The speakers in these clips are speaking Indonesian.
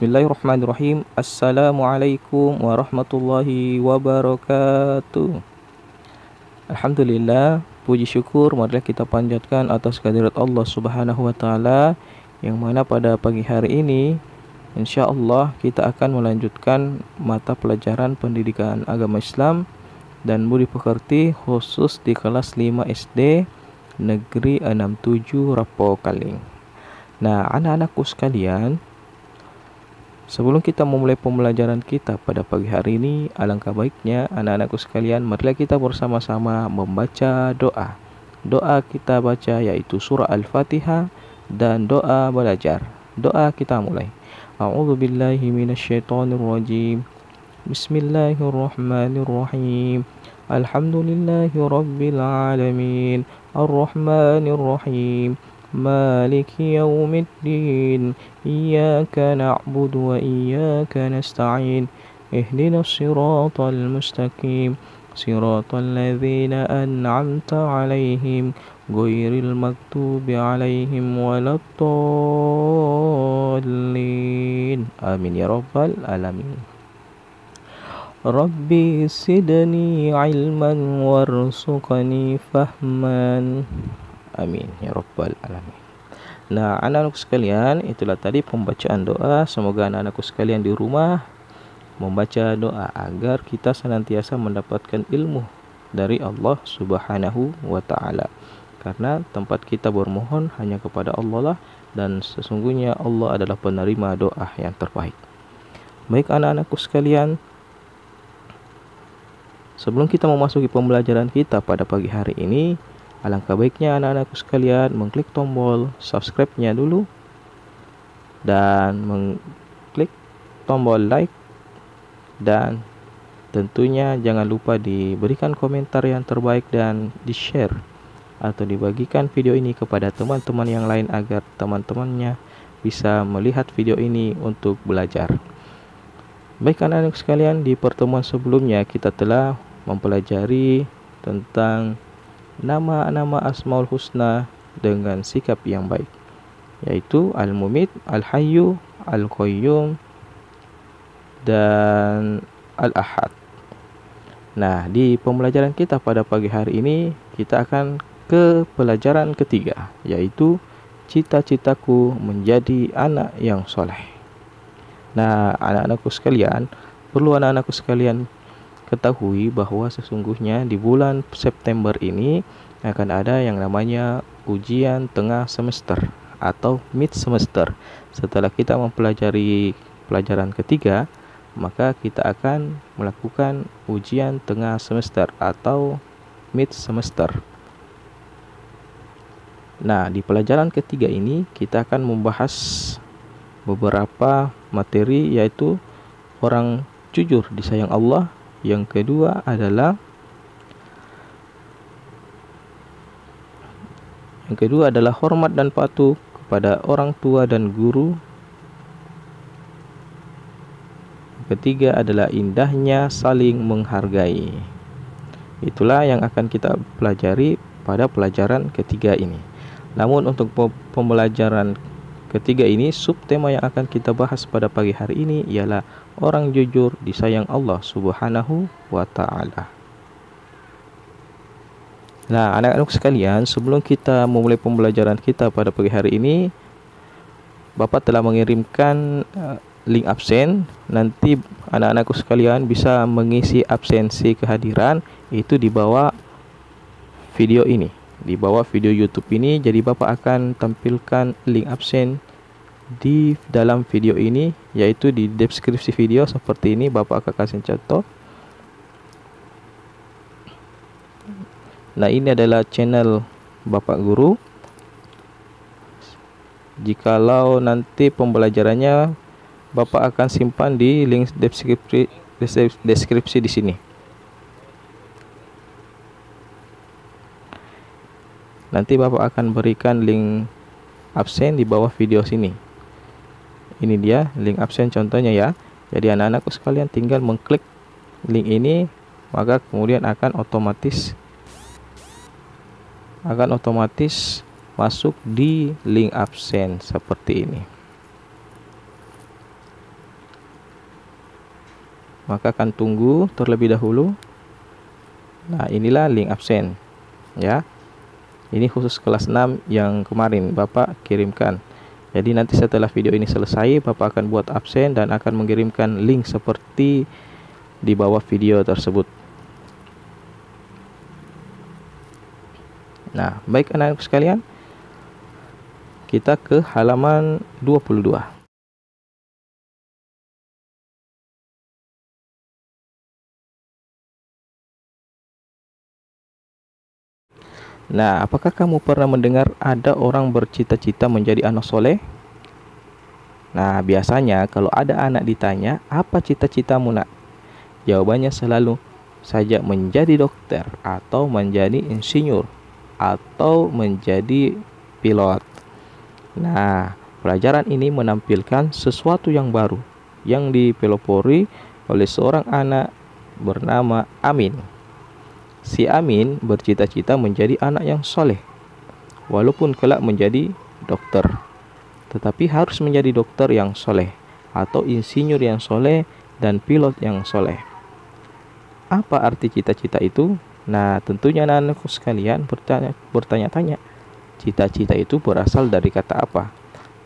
Bismillahirrahmanirrahim. Assalamualaikum warahmatullahi wabarakatuh. Alhamdulillah, puji syukur marilah kita panjatkan atas kehadirat Allah Subhanahu wa taala, yang mana pada pagi hari ini insyaallah kita akan melanjutkan mata pelajaran pendidikan agama Islam dan budi pekerti khusus di kelas 5 SD Negeri 67 Rapo Kaling. Nah, anak-anakku sekalian, sebelum kita memulai pembelajaran kita pada pagi hari ini, alangkah baiknya anak-anakku sekalian, marilah kita bersama-sama membaca doa. Doa kita baca yaitu surah Al-Fatihah dan doa belajar. Doa kita mulai. A'udzubillahi minasyaitonirrajim. Bismillahirrahmanirrahim. Alhamdulillahi rabbil alamin. Ar-Rahmanir-Rahim. Maliki yaumiddin. Iyyaka na'budu wa iyyaka nasta'in. Ihdinas siratal mustaqim. Siratal ladzina an'amta 'alaihim ghairil maghdubi 'alaihim waladdallin. Amin ya rabbal alamin. Rabbi sidni ilman warzuqni fahman. Amin ya rabbal alamin. Nah, anak-anakku sekalian, itulah tadi pembacaan doa. Semoga anak-anakku sekalian di rumah membaca doa agar kita senantiasa mendapatkan ilmu dari Allah Subhanahu wa taala. Karena tempat kita bermohon hanya kepada Allah lah, dan sesungguhnya Allah adalah penerima doa yang terbaik. Baik anak-anakku sekalian, sebelum kita memasuki pembelajaran kita pada pagi hari ini, alangkah baiknya anak-anakku sekalian mengklik tombol subscribe-nya dulu dan mengklik tombol like, dan tentunya jangan lupa diberikan komentar yang terbaik dan di-share atau dibagikan video ini kepada teman-teman yang lain agar teman-temannya bisa melihat video ini untuk belajar. Baik anak-anak sekalian, di pertemuan sebelumnya kita telah mempelajari tentang nama-nama Asmaul Husna dengan sikap yang baik, yaitu Al-Mumit, Al-Hayyu, Al-Qayyum, dan Al-Ahad. Nah, di pembelajaran kita pada pagi hari ini kita akan ke pelajaran ketiga, yaitu cita-citaku menjadi anak yang soleh. Nah, anak-anakku sekalian, perlu anak-anakku sekalian ketahui bahwa sesungguhnya di bulan September ini akan ada yang namanya ujian tengah semester atau mid semester. Setelah kita mempelajari pelajaran ketiga, maka kita akan melakukan ujian tengah semester atau mid semester. Nah, di pelajaran ketiga ini kita akan membahas beberapa materi, yaitu orang jujur disayang Allah. Yang kedua adalah hormat dan patuh kepada orang tua dan guru. Ketiga adalah indahnya saling menghargai. Itulah yang akan kita pelajari pada pelajaran ketiga ini. Namun untuk pembelajaran ketiga ini, subtema yang akan kita bahas pada pagi hari ini ialah orang jujur disayang Allah Subhanahu wa taala. Nah, anak-anak sekalian, sebelum kita memulai pembelajaran kita pada pagi hari ini, Bapak telah mengirimkan link absen. Nanti anak-anakku sekalian bisa mengisi absensi kehadiran itu di bawah video ini, di bawah video YouTube ini. Jadi Bapak akan tampilkan link absen di dalam video ini, yaitu di deskripsi video seperti ini. Bapak akan kasih contoh. Nah, ini adalah channel Bapak Guru. Jikalau nanti pembelajarannya, Bapak akan simpan di link deskripsi di sini. Nanti Bapak akan berikan link absen di bawah video sini. Ini dia link absen contohnya ya. Jadi anak-anakku sekalian tinggal mengklik link ini, maka kemudian akan otomatis masuk di link absen seperti ini. maka akan tunggu terlebih dahulu. Nah, inilah link absen ya. Ini khusus kelas 6 yang kemarin Bapak kirimkan. Jadi nanti setelah video ini selesai, Bapak akan buat absen dan akan mengirimkan link seperti di bawah video tersebut. Nah, baik anak-anak sekalian, kita ke halaman 22. Nah, apakah kamu pernah mendengar ada orang bercita-cita menjadi anak soleh? Nah, biasanya kalau ada anak ditanya, apa cita-citamu nak? Jawabannya selalu saja menjadi dokter, atau menjadi insinyur, atau menjadi pilot. Nah, pelajaran ini menampilkan sesuatu yang baru yang dipelopori oleh seorang anak bernama Amin. Si Amin bercita-cita menjadi anak yang soleh, walaupun kelak menjadi dokter. Tetapi harus menjadi dokter yang soleh, atau insinyur yang soleh, dan pilot yang soleh. Apa arti cita-cita itu? Nah, tentunya anak-anakku sekalian bertanya-tanya, cita-cita itu berasal dari kata apa?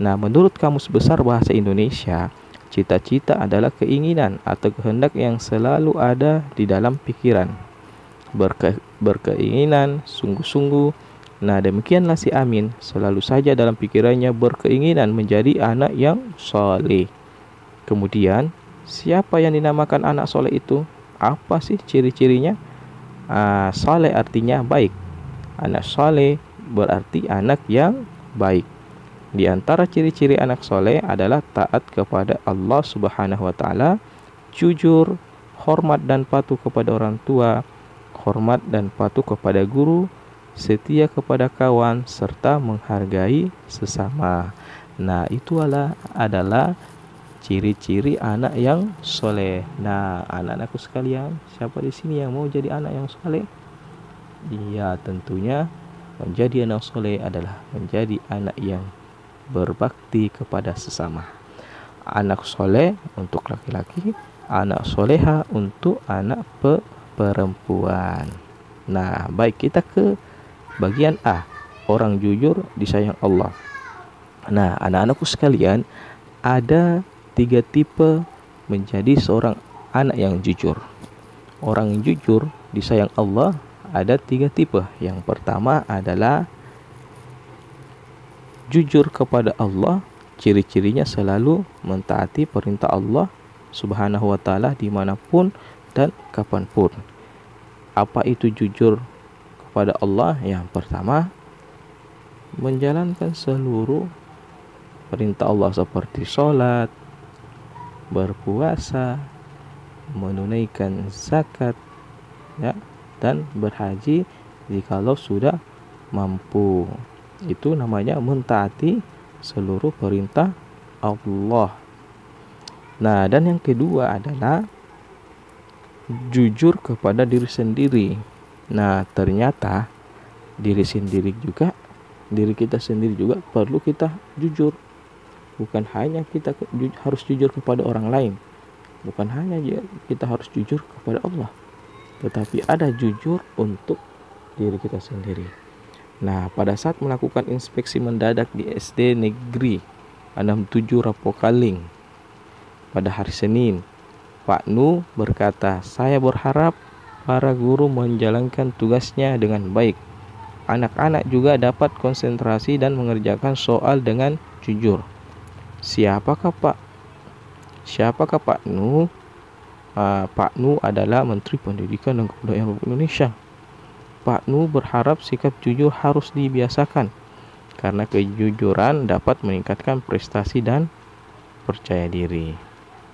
Nah, menurut Kamus Besar Bahasa Indonesia, cita-cita adalah keinginan atau kehendak yang selalu ada di dalam pikiran. Berkeinginan sungguh-sungguh. Nah, demikianlah si Amin, selalu saja dalam pikirannya berkeinginan menjadi anak yang soleh. Kemudian, siapa yang dinamakan anak soleh itu? Apa sih ciri-cirinya? Soleh artinya baik. Anak soleh berarti anak yang baik. Di antara ciri-ciri anak soleh adalah taat kepada Allah Subhanahu wa Ta'ala, jujur, hormat dan patuh kepada orang tua, hormat dan patuh kepada guru, setia kepada kawan, serta menghargai sesama. Nah, itu adalah ciri-ciri anak yang soleh. Nah, anak-anakku sekalian, siapa di sini yang mau jadi anak yang soleh? Iya, tentunya menjadi anak soleh adalah menjadi anak yang berbakti kepada sesama. Anak soleh untuk laki-laki, anak soleha untuk anak perempuan. Nah, baik, kita ke bagian A. Orang jujur disayang Allah. Nah, anak-anakku sekalian, ada 3 tipe menjadi seorang anak yang jujur. Orang yang jujur disayang Allah ada 3 tipe. Yang pertama adalah jujur kepada Allah. Ciri-cirinya selalu mentaati perintah Allah Subhanahu wa Ta'ala dimanapun dan kapanpun. Apa itu jujur kepada Allah? Yang pertama, menjalankan seluruh perintah Allah seperti sholat, berpuasa, menunaikan zakat, ya, dan berhaji jikalau sudah mampu. Itu namanya mentaati seluruh perintah Allah. Nah, dan yang kedua adalah jujur kepada diri sendiri. Nah, ternyata diri kita sendiri juga perlu kita jujur. Bukan hanya kita harus jujur kepada orang lain, bukan hanya kita harus jujur kepada Allah, tetapi ada jujur untuk diri kita sendiri. Nah, pada saat melakukan inspeksi mendadak di SD Negeri 67 Rapokaling pada hari Senin, Pak Nu berkata, "Saya berharap para guru menjalankan tugasnya dengan baik. Anak-anak juga dapat konsentrasi dan mengerjakan soal dengan jujur." Siapakah Pak Nu? Pak Nu adalah Menteri Pendidikan dan Kebudayaan Republik Indonesia. Pak Nu berharap sikap jujur harus dibiasakan karena kejujuran dapat meningkatkan prestasi dan percaya diri.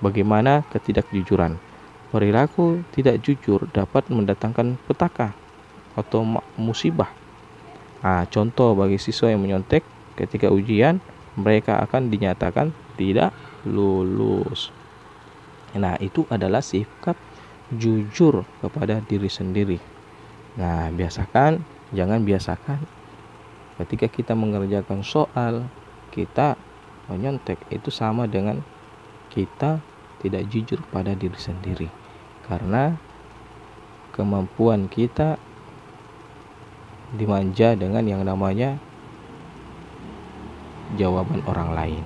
Bagaimana ketidakjujuran? Perilaku tidak jujur dapat mendatangkan petaka atau musibah. Contoh bagi siswa yang menyontek ketika ujian, mereka akan dinyatakan tidak lulus. Nah, itu adalah sikap jujur kepada diri sendiri. Nah, jangan biasakan ketika kita mengerjakan soal, kita menyontek. Itu sama dengan kita tidak jujur pada diri sendiri. karena kemampuan kita dimanja dengan yang namanya jawaban orang lain.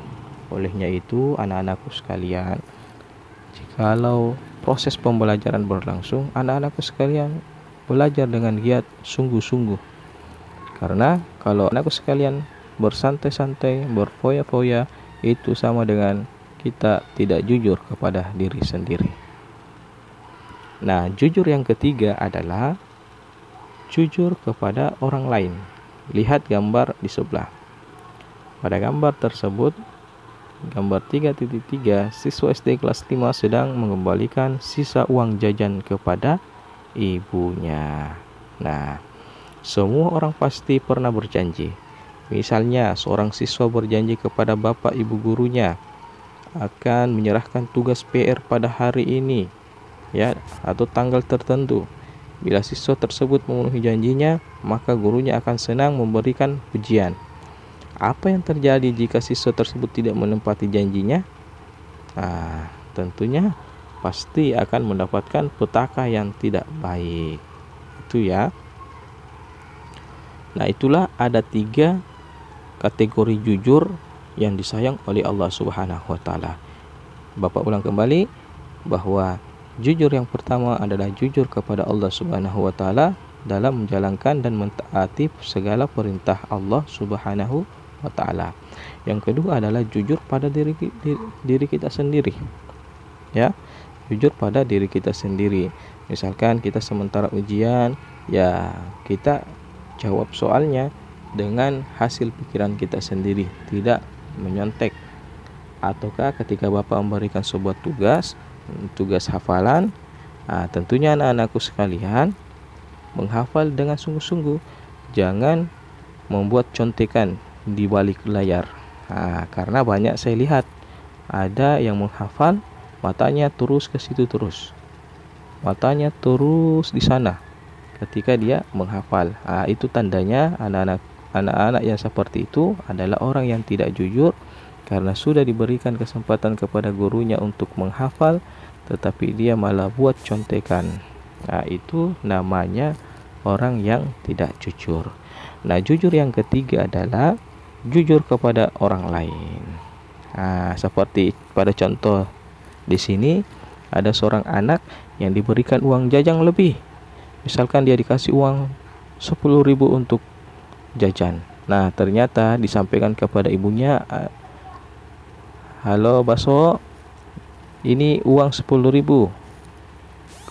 Olehnya itu, anak-anakku sekalian, jikalau proses pembelajaran berlangsung, anak-anakku sekalian belajar dengan giat sungguh-sungguh. Karena kalau anakku sekalian bersantai-santai, berfoya-foya, itu sama dengan kita tidak jujur kepada diri sendiri. Nah, jujur yang ketiga adalah jujur kepada orang lain. Lihat gambar di sebelah. Pada gambar tersebut, gambar 3.3, siswa SD kelas 5 sedang mengembalikan sisa uang jajan kepada ibunya. Nah, semua orang pasti pernah berjanji. Misalnya, seorang siswa berjanji kepada bapak ibu gurunya akan menyerahkan tugas PR pada hari ini, ya, atau tanggal tertentu. Bila siswa tersebut memenuhi janjinya, maka gurunya akan senang memberikan pujian. Apa yang terjadi jika siswa tersebut tidak menepati janjinya? Nah, tentunya pasti akan mendapatkan petaka yang tidak baik. Itu ya. Nah, itulah ada 3 kategori jujur yang disayang oleh Allah Subhanahu wa taala. Bapak ulang kembali bahwa jujur yang pertama adalah jujur kepada Allah Subhanahu wa taala dalam menjalankan dan mentaati segala perintah Allah Subhanahu wa taala. Yang kedua adalah jujur pada diri kita sendiri. Ya, jujur pada diri kita sendiri. Misalkan kita sementara ujian, ya kita jawab soalnya dengan hasil pikiran kita sendiri, tidak menyontek. Ataukah ketika Bapak memberikan sebuah tugas hafalan, tentunya anak-anakku sekalian menghafal dengan sungguh-sungguh, jangan membuat contekan di balik layar. Karena banyak saya lihat ada yang menghafal, matanya terus ke situ terus, matanya terus di sana ketika dia menghafal. Itu tandanya anak-anak yang seperti itu adalah orang yang tidak jujur, karena sudah diberikan kesempatan kepada gurunya untuk menghafal, tetapi dia malah buat contekan. Itu namanya orang yang tidak jujur. Nah, jujur yang ketiga adalah jujur kepada orang lain. Seperti pada contoh di sini, ada seorang anak yang diberikan uang jajan lebih. Misalkan dia dikasih uang 10.000 untuk jajan. Nah, ternyata disampaikan kepada ibunya, "Halo Baso, ini uang 10.000.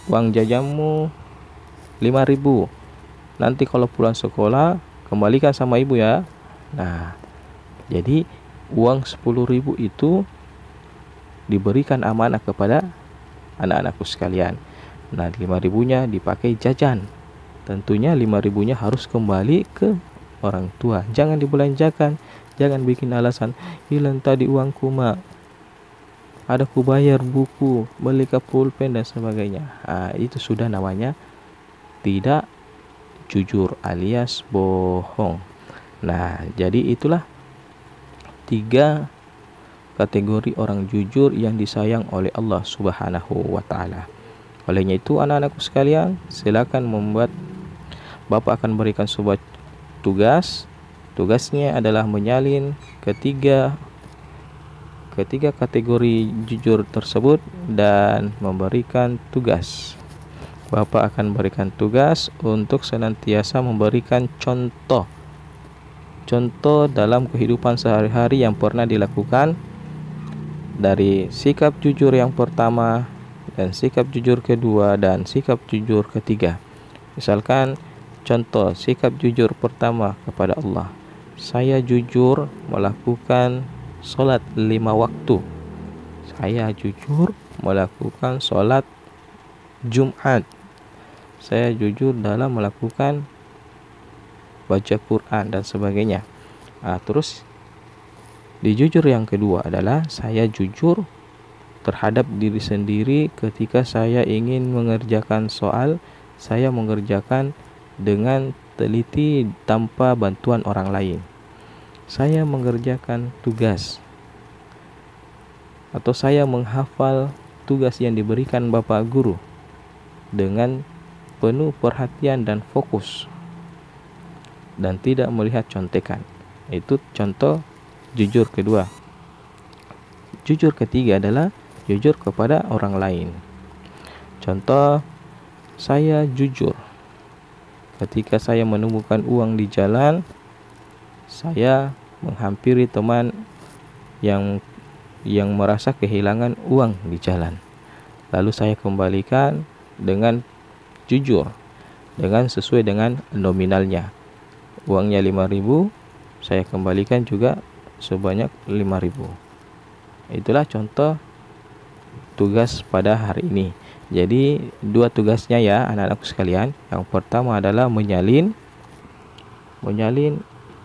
Uang jajanmu 5.000. Nanti kalau pulang sekolah kembalikan sama ibu ya." Nah, jadi uang 10.000 itu diberikan amanah kepada anak-anakku sekalian. Nah, 5.000-nya dipakai jajan. Tentunya 5.000-nya harus kembali ke orang tua. Jangan dibelanjakan. Jangan bikin alasan, "Hilang tadi uangku, Mak. Ada ku bayar buku, beli ke pulpen dan sebagainya." Itu sudah namanya tidak jujur alias bohong. Nah, jadi itulah 3 kategori orang jujur yang disayang oleh Allah Subhanahu wa taala. Olehnya itu, anak-anakku sekalian, silakan membuat. Bapak akan berikan sebuah tugas. Tugasnya adalah menyalin ketiga kategori jujur tersebut dan memberikan tugas. Bapak akan berikan tugas untuk senantiasa memberikan contoh dalam kehidupan sehari-hari yang pernah dilakukan, dari sikap jujur yang pertama dan sikap jujur kedua dan sikap jujur ketiga. Misalkan contoh sikap jujur pertama kepada Allah, saya jujur melakukan sholat 5 waktu. Saya jujur melakukan sholat Jumat. Saya jujur dalam melakukan baca Quran dan sebagainya. Terus di jujur yang kedua adalah saya jujur terhadap diri sendiri ketika saya ingin mengerjakan soal. Saya mengerjakan dengan teliti tanpa bantuan orang lain. Saya mengerjakan tugas atau saya menghafal tugas yang diberikan Bapak Guru. dengan penuh perhatian dan fokus dan tidak melihat contekan. Itu contoh jujur kedua. Jujur ketiga adalah jujur kepada orang lain. Contoh, saya jujur ketika saya menemukan uang di jalan, saya menghampiri teman yang merasa kehilangan uang di jalan. Lalu saya kembalikan dengan jujur, dengan sesuai dengan nominalnya. Uangnya 5.000, saya kembalikan juga sebanyak 5.000. Itulah contoh tugas pada hari ini. Jadi 2 tugasnya ya anak-anakku sekalian. Yang pertama adalah menyalin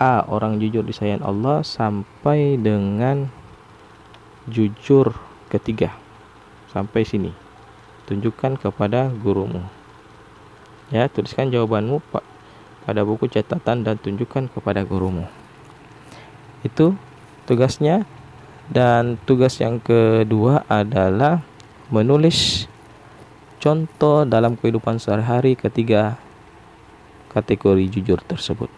orang jujur disayang Allah sampai dengan jujur ketiga. Sampai sini. Tunjukkan kepada gurumu. Ya, tuliskan jawabanmu pada buku catatan dan tunjukkan kepada gurumu. Itu tugasnya. Dan tugas yang kedua adalah menulis contoh dalam kehidupan sehari-hari ketiga kategori jujur tersebut.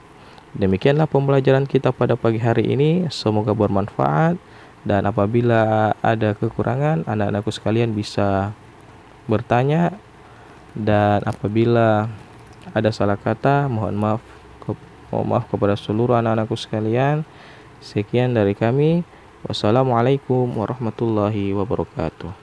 Demikianlah pembelajaran kita pada pagi hari ini. Semoga bermanfaat. Dan apabila ada kekurangan, anak-anakku sekalian bisa bertanya. Dan apabila ada salah kata, mohon maaf kepada seluruh anak-anakku sekalian. Sekian dari kami. Wassalamualaikum warahmatullahi wabarakatuh.